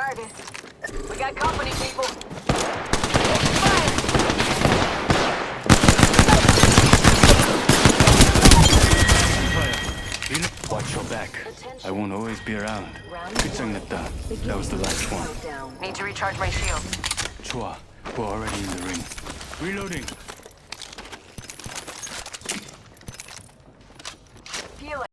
target. We got company, people. Watch your back. I won't always be around. 끝장났다. That was the last one. Need to recharge my shield. 좋아. We're already in the ring. Reloading.